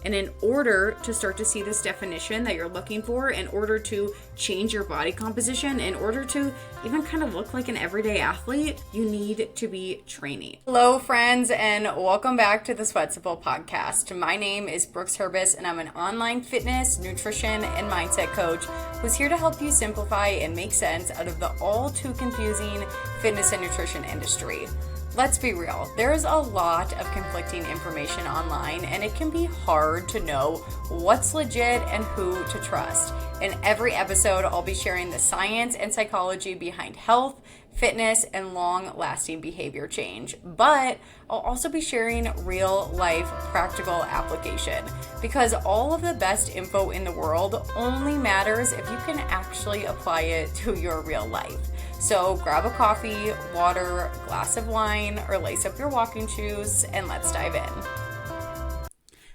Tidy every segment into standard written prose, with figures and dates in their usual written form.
And in order to start to see this definition that you're looking for, in order to change your body composition, in order to even kind of look like an everyday athlete, you need to be training. Hello, friends, and welcome back to the Sweat Simple podcast. My name is Brooks Herbis, and I'm an online fitness, nutrition, and mindset coach who's here to help you simplify and make sense out of the all too confusing fitness and nutrition industry. Let's be real, there's a lot of conflicting information online, and it can be hard to know what's legit and who to trust. In every episode, I'll be sharing the science and psychology behind health, fitness, and long-lasting behavior change. But I'll also be sharing real-life practical application, because all of the best info in the world only matters if you can actually apply it to your real life. So grab a coffee, water, glass of wine, or lace up your walking shoes, and let's dive in.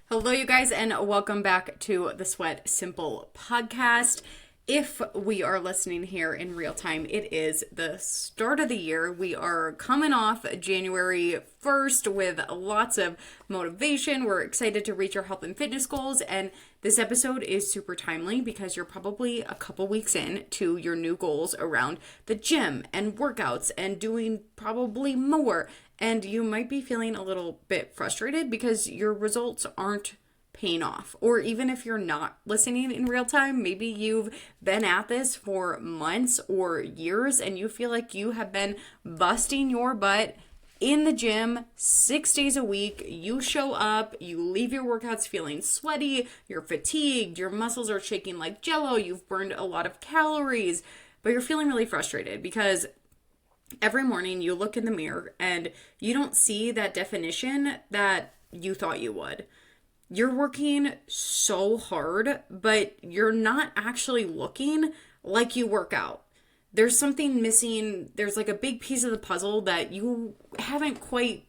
Hello, you guys, and welcome back to the Sweat Simple podcast. If we are listening here in real time, it is the start of the year. We are coming off January 1st with lots of motivation. We're excited to reach our health and fitness goals, and this episode is super timely because you're probably a couple weeks in to your new goals around the gym and workouts and doing probably more. And you might be feeling a little bit frustrated because your results aren't paying off. Or even if you're not listening in real time, maybe you've been at this for months or years and you feel like you have been busting your butt in the gym 6 days a week. You show up, you leave your workouts feeling sweaty, you're fatigued, your muscles are shaking like jello, you've burned a lot of calories, but you're feeling really frustrated because every morning you look in the mirror and you don't see that definition that you thought you would. You're working so hard, but you're not actually looking like you work out. There's something missing. There's like a big piece of the puzzle that you haven't quite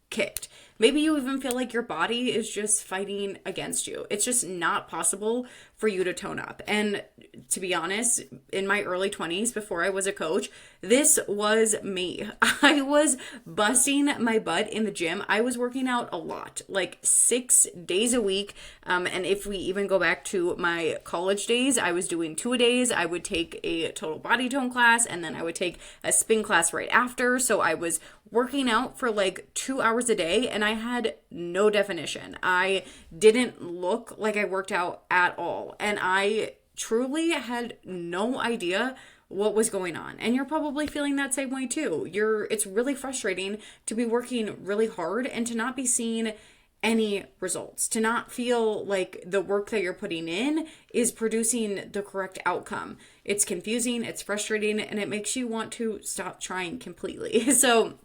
kicked. Maybe you even feel like your body is just fighting against you. It's just not possible for you to tone up. And to be honest, in my early 20s, before I was a coach, this was me. I was busting my butt in the gym. I was working out a lot, like 6 days a week. And if we even go back to my college days, I was doing 2-a-days. I would take a total body tone class, and then I would take a spin class right after. So I was working out for like 2 hours a day, and I had no definition. I didn't look like I worked out at all, and I truly had no idea what was going on. And you're probably feeling that same way too. It's really frustrating to be working really hard and to not be seeing any results, to not feel like the work that you're putting in is producing the correct outcome. It's confusing, it's frustrating, and it makes you want to stop trying completely. So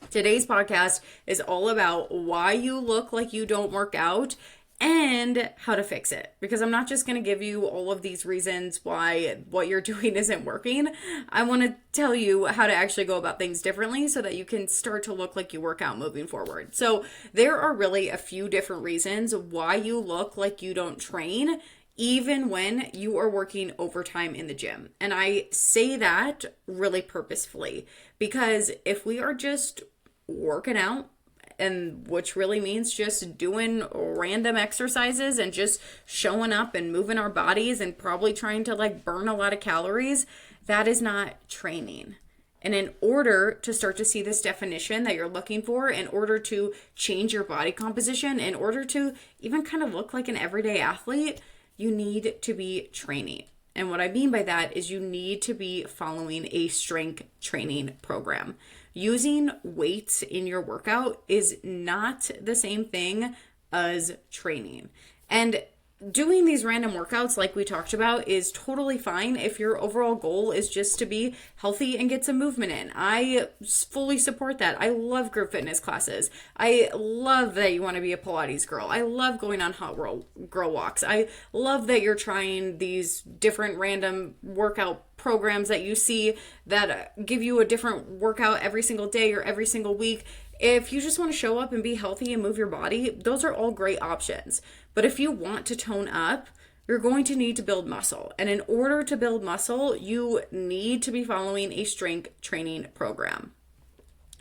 today's podcast is all about why you look like you don't work out and how to fix it. Because I'm not just going to give you all of these reasons why what you're doing isn't working. I want to tell you how to actually go about things differently so that you can start to look like you work out moving forward. So there are really a few different reasons why you look like you don't train, even when you are working overtime in the gym. And I say that really purposefully, because if we are just working out, and which really means just doing random exercises and just showing up and moving our bodies and probably trying to like burn a lot of calories, that is not training. And in order to start to see this definition that you're looking for, in order to change your body composition, in order to even kind of look like an everyday athlete, you need to be training. And what I mean by that is you need to be following a strength training program. Using weights in your workout is not the same thing as training. And doing these random workouts like we talked about is totally fine if your overall goal is just to be healthy and get some movement in. I fully support that. I love group fitness classes. I love that you want to be a Pilates girl. I love going on hot girl walks. I love that you're trying these different random workout programs that you see that give you a different workout every single day or every single week. If you just want to show up and be healthy and move your body, those are all great options. But if you want to tone up, you're going to need to build muscle. And in order to build muscle, you need to be following a strength training program.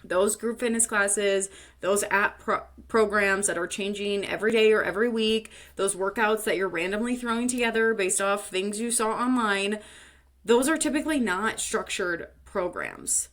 Those group fitness classes, those app programs that are changing every day or every week, those workouts that you're randomly throwing together based off things you saw online, those are typically not structured programs.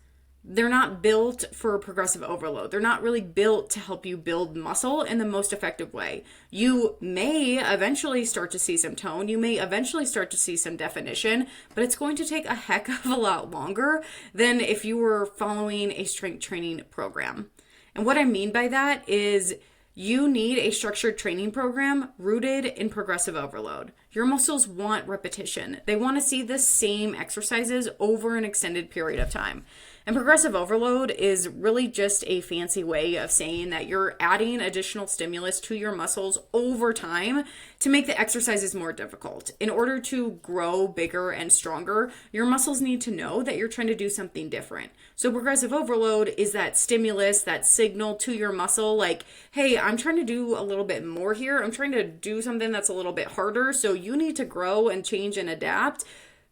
They're not built for progressive overload. They're not really built to help you build muscle in the most effective way. You may eventually start to see some tone. You may eventually start to see some definition, but it's going to take a heck of a lot longer than if you were following a strength training program. And what I mean by that is you need a structured training program rooted in progressive overload. Your muscles want repetition. They want to see the same exercises over an extended period of time. And progressive overload is really just a fancy way of saying that you're adding additional stimulus to your muscles over time to make the exercises more difficult. In order to grow bigger and stronger, your muscles need to know that you're trying to do something different. So progressive overload is that stimulus, that signal to your muscle like, hey, I'm trying to do a little bit more here. I'm trying to do something that's a little bit harder. So you need to grow and change and adapt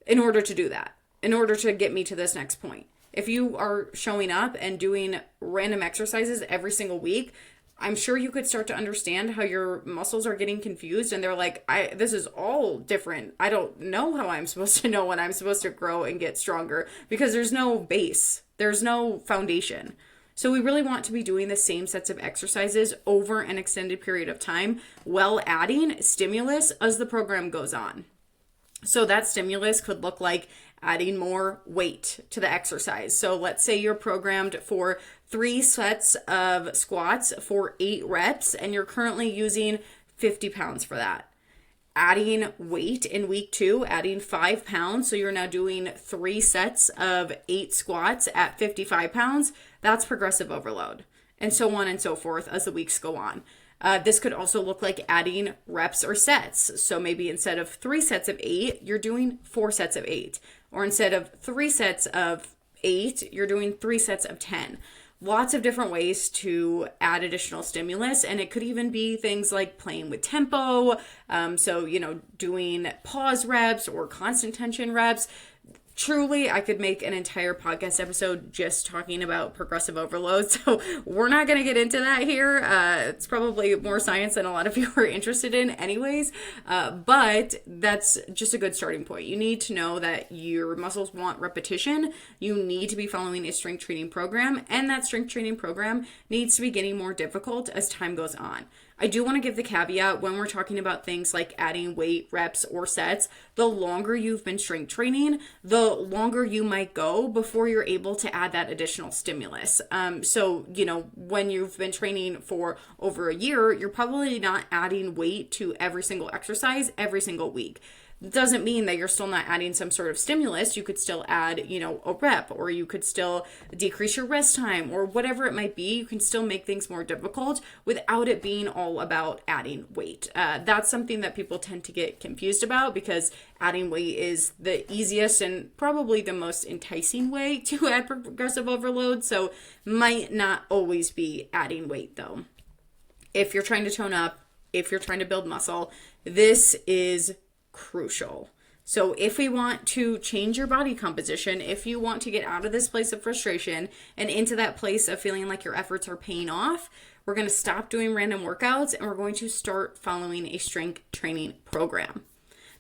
in order to do that, in order to get me to this next point. If you are showing up and doing random exercises every single week, I'm sure you could start to understand how your muscles are getting confused and they're like, this is all different. I don't know how I'm supposed to know when I'm supposed to grow and get stronger because there's no base. There's no foundation. So we really want to be doing the same sets of exercises over an extended period of time while adding stimulus as the program goes on. So that stimulus could look like adding more weight to the exercise. So let's say you're programmed for 3 sets of squats for 8 reps and you're currently using 50 pounds for that. Adding weight in week 2, adding 5 pounds. So you're now doing 3 sets of 8 squats at 55 pounds. That's progressive overload. And so on and so forth as the weeks go on. This could also look like adding reps or sets. So maybe instead of 3 sets of 8, you're doing 4 sets of 8. Or instead of 3 sets of 8, you're doing 3 sets of 10. Lots of different ways to add additional stimulus. And it could even be things like playing with tempo. So, doing pause reps or constant tension reps. Truly, I could make an entire podcast episode just talking about progressive overload. So we're not going to get into that here. It's probably more science than a lot of you are interested in anyways. But that's just a good starting point. You need to know that your muscles want repetition. You need to be following a strength training program. And that strength training program needs to be getting more difficult as time goes on. I do want to give the caveat when we're talking about things like adding weight, reps, or sets, the longer you've been strength training, the longer you might go before you're able to add that additional stimulus. So, when you've been training for over a year, you're probably not adding weight to every single exercise every single week. Doesn't mean that you're still not adding some sort of stimulus. You could still add, a rep, or you could still decrease your rest time, or whatever it might be. You can still make things more difficult without it being all about adding weight. That's something that people tend to get confused about because adding weight is the easiest and probably the most enticing way to add progressive overload. So might not always be adding weight though. If you're trying to tone up, if you're trying to build muscle, this is crucial. So if we want to change your body composition, if you want to get out of this place of frustration and into that place of feeling like your efforts are paying off, we're going to stop doing random workouts and we're going to start following a strength training program.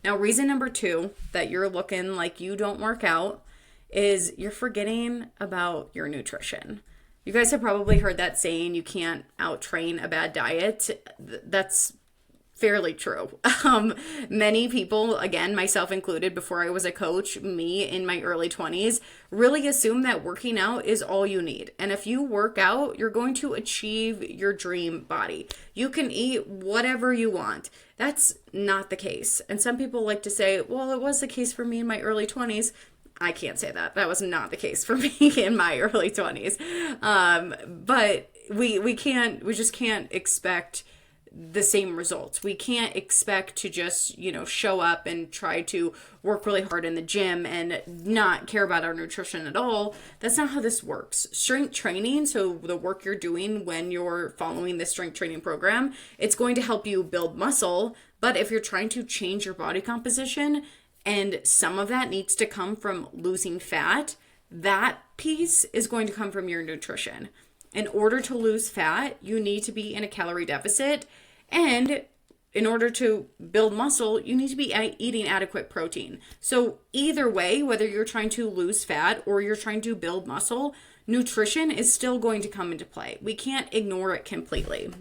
Now, reason number 2 that you're looking like you don't work out is you're forgetting about your nutrition. You guys have probably heard that saying, you can't out-train a bad diet. That's fairly true. Many people, again, myself included, before I was a coach, me in my early 20s, really assume that working out is all you need. And if you work out, you're going to achieve your dream body. You can eat whatever you want. That's not the case. And some people like to say, well, it was the case for me in my early 20s. I can't say that. That was not the case for me in my early 20s. But we just can't expect the same results. We can't expect to just, show up and try to work really hard in the gym and not care about our nutrition at all. That's not how this works. Strength training, so the work you're doing when you're following this strength training program, it's going to help you build muscle. But if you're trying to change your body composition and some of that needs to come from losing fat, that piece is going to come from your nutrition. In order to lose fat, you need to be in a calorie deficit. And in order to build muscle, you need to be eating adequate protein. So either way, whether you're trying to lose fat or you're trying to build muscle, nutrition is still going to come into play. We can't ignore it completely.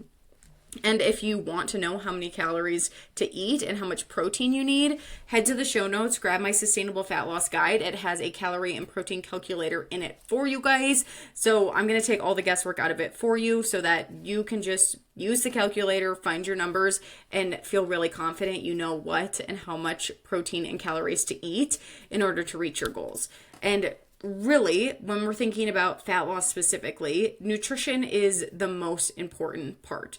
And if you want to know how many calories to eat and how much protein you need, head to the show notes, grab my Sustainable Fat Loss Guide. It has a calorie and protein calculator in it for you guys. So I'm going to take all the guesswork out of it for you so that you can just use the calculator, find your numbers, and feel really confident you know what and how much protein and calories to eat in order to reach your goals. And really, when we're thinking about fat loss specifically, nutrition is the most important part.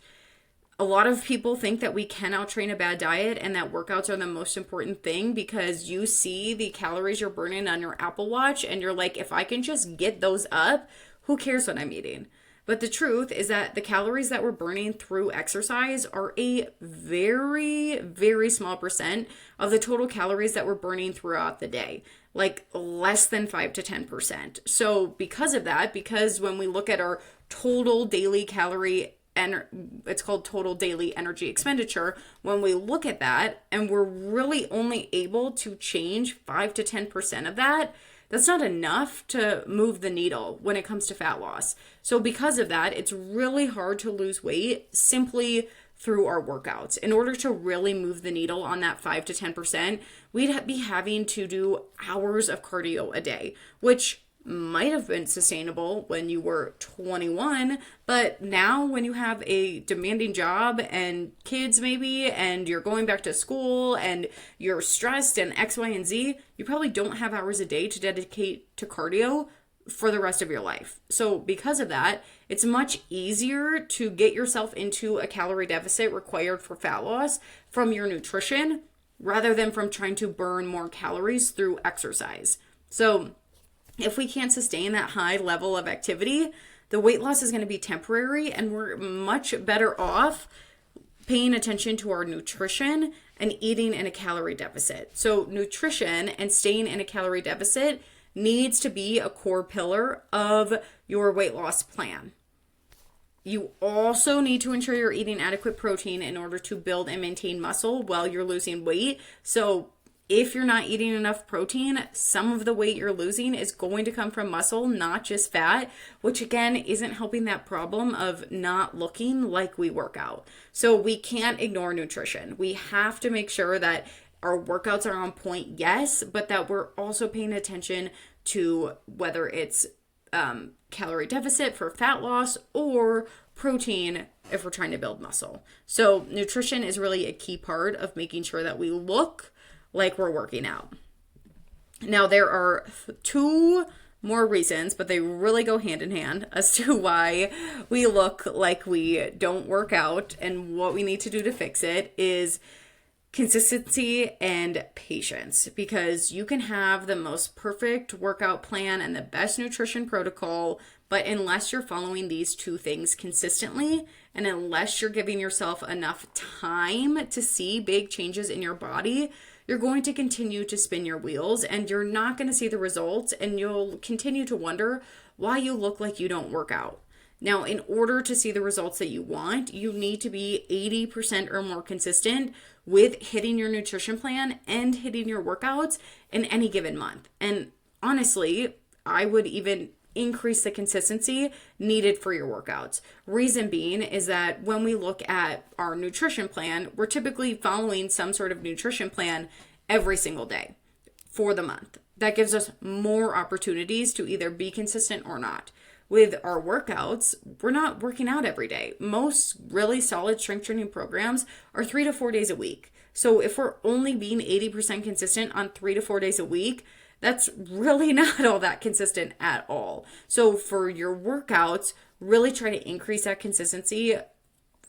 A lot of people think that we can outtrain a bad diet and that workouts are the most important thing because you see the calories you're burning on your Apple Watch and you're like, if I can just get those up, who cares what I'm eating? But the truth is that the calories that we're burning through exercise are a very, very small percent of the total calories that we're burning throughout the day, like less than 5 to 10%. So because of that, because when we look at our total daily calorie and it's called total daily energy expenditure. When we look at that and we're really only able to change 5 to 10% of that, that's not enough to move the needle when it comes to fat loss. So because of that, it's really hard to lose weight simply through our workouts. In order to really move the needle on that 5 to 10%, we'd be having to do hours of cardio a day, which might have been sustainable when you were 21, but now when you have a demanding job and kids maybe, and you're going back to school and you're stressed and X, Y, and Z, you probably don't have hours a day to dedicate to cardio for the rest of your life. So because of that, it's much easier to get yourself into a calorie deficit required for fat loss from your nutrition rather than from trying to burn more calories through exercise. So if we can't sustain that high level of activity, the weight loss is going to be temporary, and we're much better off paying attention to our nutrition and eating in a calorie deficit. So nutrition and staying in a calorie deficit needs to be a core pillar of your weight loss plan. You also need to ensure you're eating adequate protein in order to build and maintain muscle while you're losing weight. So if you're not eating enough protein, some of the weight you're losing is going to come from muscle, not just fat, which again isn't helping that problem of not looking like we work out. So we can't ignore nutrition. We have to make sure that our workouts are on point, yes, but that we're also paying attention to whether it's calorie deficit for fat loss or protein if we're trying to build muscle. So nutrition is really a key part of making sure that we look like we're working out. Now, there are two more reasons, but they really go hand in hand as to why we look like we don't work out, and what we need to do to fix it is consistency and patience, because you can have the most perfect workout plan and the best nutrition protocol, but unless you're following these two things consistently, and unless you're giving yourself enough time to see big changes in your body, you're going to continue to spin your wheels and you're not going to see the results, and you'll continue to wonder why you look like you don't work out. Now, in order to see the results that you want, you need to be 80% or more consistent with hitting your nutrition plan and hitting your workouts in any given month. And honestly, I would even increase the consistency needed for your workouts. Reason being is that when we look at our nutrition plan, we're typically following some sort of nutrition plan every single day for the month. That gives us more opportunities to either be consistent or not. With our workouts, we're not working out every day. Most really solid strength training programs are 3 to 4 days a week. So if we're only being 80% consistent on 3 to 4 days a week, that's really not all that consistent at all. So for your workouts, really try to increase that consistency,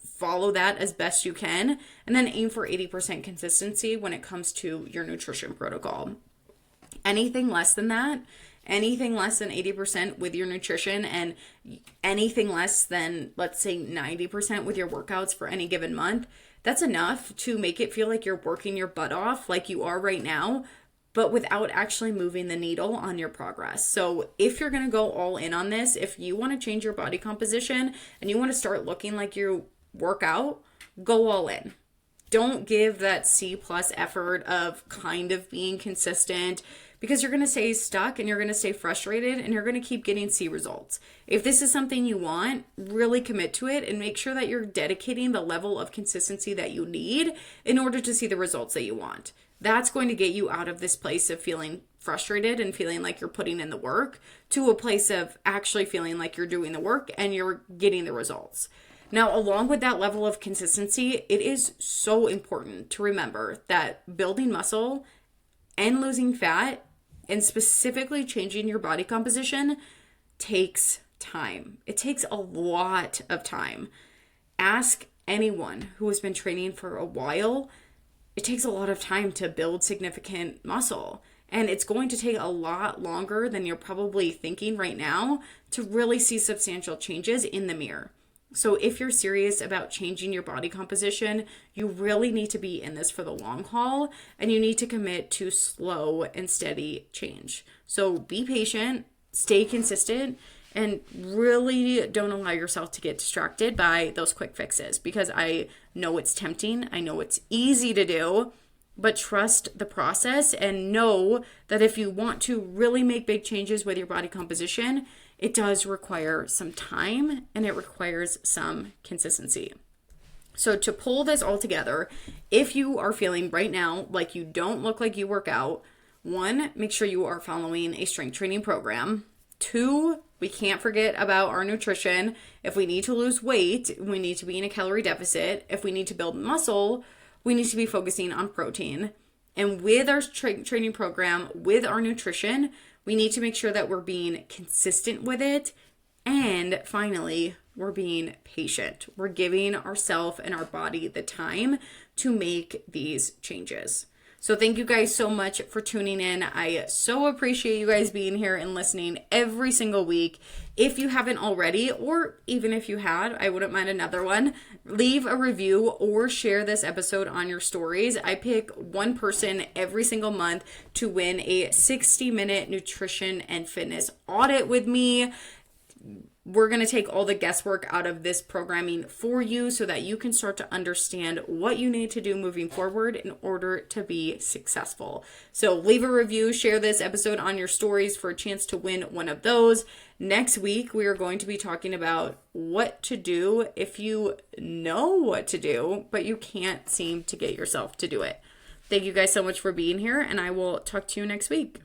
follow that as best you can, and then aim for 80% consistency when it comes to your nutrition protocol. Anything less than that, anything less than 80% with your nutrition, and anything less than, let's say, 90% with your workouts for any given month, that's enough to make it feel like you're working your butt off like you are right now, but without actually moving the needle on your progress. So if you're going to go all in on this, if you want to change your body composition and you want to start looking like you work out, go all in. Don't give that C+ effort of kind of being consistent, because you're going to stay stuck and you're going to stay frustrated and you're going to keep getting C results. If this is something you want, really commit to it and make sure that you're dedicating the level of consistency that you need in order to see the results that you want. That's going to get you out of this place of feeling frustrated and feeling like you're putting in the work to a place of actually feeling like you're doing the work and you're getting the results. Now, along with that level of consistency, it is so important to remember that building muscle and losing fat, and specifically changing your body composition, takes time. It takes a lot of time. Ask anyone who has been training for a while. It takes a lot of time to build significant muscle. And it's going to take a lot longer than you're probably thinking right now to really see substantial changes in the mirror. So if you're serious about changing your body composition, you really need to be in this for the long haul, and you need to commit to slow and steady change. So be patient, stay consistent, and really don't allow yourself to get distracted by those quick fixes, because I know it's tempting. I know it's easy to do, but trust the process and know that if you want to really make big changes with your body composition, it does require some time and it requires some consistency. So to pull this all together, if you are feeling right now like you don't look like you work out, 1, make sure you are following a strength training program. 2, we can't forget about our nutrition. If we need to lose weight, we need to be in a calorie deficit. If we need to build muscle, we need to be focusing on protein. And with our training program, with our nutrition, we need to make sure that we're being consistent with it. And finally, we're being patient. We're giving ourselves and our body the time to make these changes. So thank you guys so much for tuning in. I so appreciate you guys being here and listening every single week. If you haven't already, or even if you had, I wouldn't mind another one, leave a review or share this episode on your stories. I pick one person every single month to win a 60-minute nutrition and fitness audit with me. We're going to take all the guesswork out of this programming for you so that you can start to understand what you need to do moving forward in order to be successful. So leave a review, share this episode on your stories for a chance to win one of those. Next week, we are going to be talking about what to do if you know what to do, but you can't seem to get yourself to do it. Thank you guys so much for being here, and I will talk to you next week.